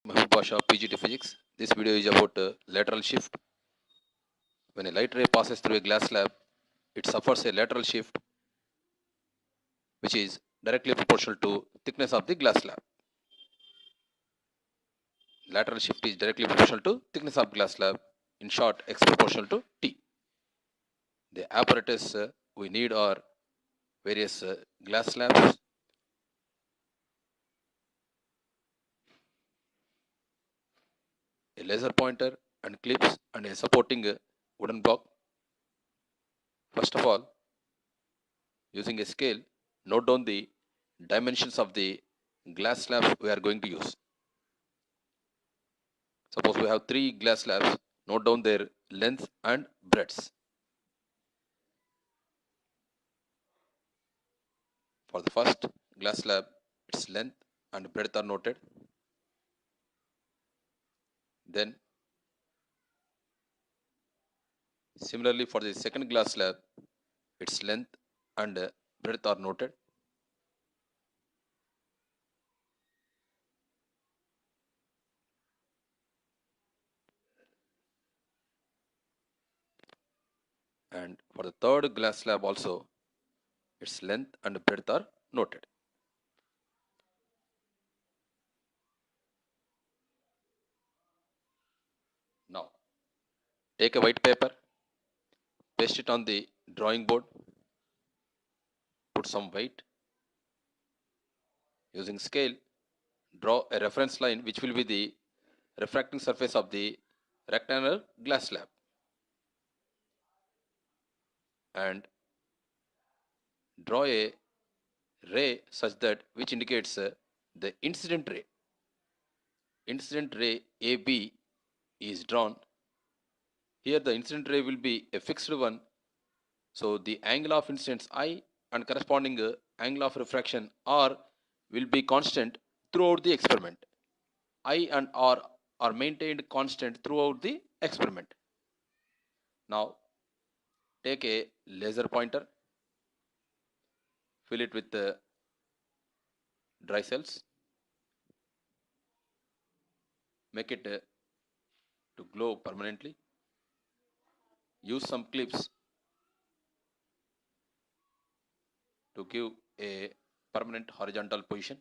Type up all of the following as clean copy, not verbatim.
Mahbub Pasha, PGT Physics. This video is about lateral shift. When a light ray passes through a glass slab, it suffers a lateral shift which is directly proportional to thickness of the glass slab. Lateral shift is directly proportional to thickness of glass slab. In short, x proportional to t. The apparatus we need are various glass slabs, a laser pointer and clips, and a supporting wooden block. First of all, using a scale, note down the dimensions of the glass slabs we are going to use. Suppose we have 3 glass slabs, note down their length and breadths. For the first glass slab, its length and breadth are noted. Then, similarly for the second glass slab, its length and breadth are noted. And for the third glass slab also, its length and breadth are noted. Now, take a white paper, paste it on the drawing board, put some weight. Using scale, draw a reference line which will be the refracting surface of the rectangular glass slab, and draw a ray such that which indicates the incident ray. Incident ray AB is drawn. Here the incident ray will be a fixed one, so the angle of incidence I and corresponding angle of refraction R will be constant throughout the experiment. I and R are maintained constant throughout the experiment. Now take a laser pointer, fill it with dry cells, make it to glow permanently. Use some clips to give a permanent horizontal position.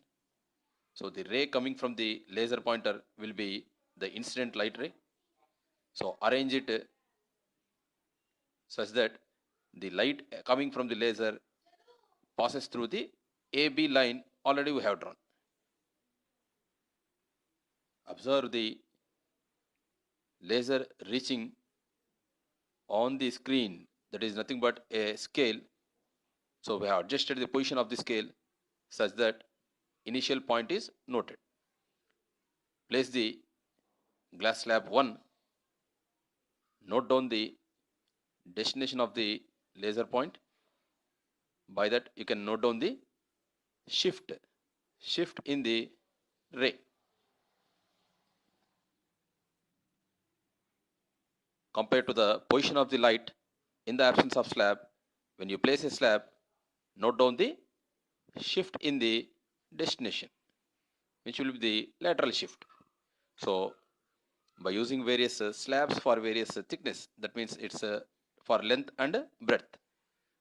So the ray coming from the laser pointer will be the incident light ray. So arrange it such that the light coming from the laser passes through the AB line already we have drawn. Observe the laser reaching on the screen, that is nothing but a scale. So we have adjusted the position of the scale such that initial point is noted. Place the glass slab 1, note down the destination of the laser point. By that you can note down the shift in the ray. Compared to the position of the light in the absence of slab, when you place a slab, note down the shift in the destination, which will be the lateral shift. So by using various slabs for various thickness, that means it's for length and breadth.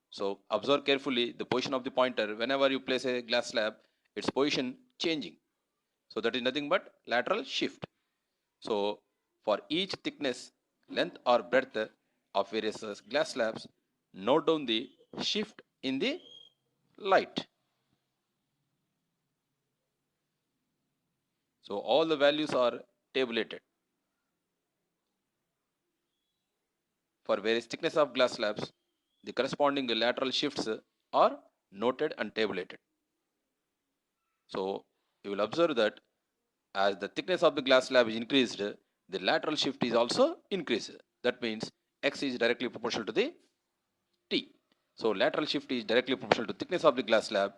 So observe carefully the position of the pointer. Whenever you place a glass slab, its position changing. So that is nothing but lateral shift. So for each thickness, length or breadth of various glass slabs, note down the shift in the light. So all the values are tabulated. For various thickness of glass slabs, the corresponding lateral shifts are noted and tabulated. So you will observe that as the thickness of the glass slab is increased, the lateral shift is also increased. That means x is directly proportional to the t. So lateral shift is directly proportional to thickness of the glass slab,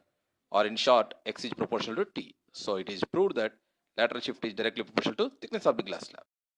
or in short, x is proportional to t. So it is proved that lateral shift is directly proportional to thickness of the glass slab.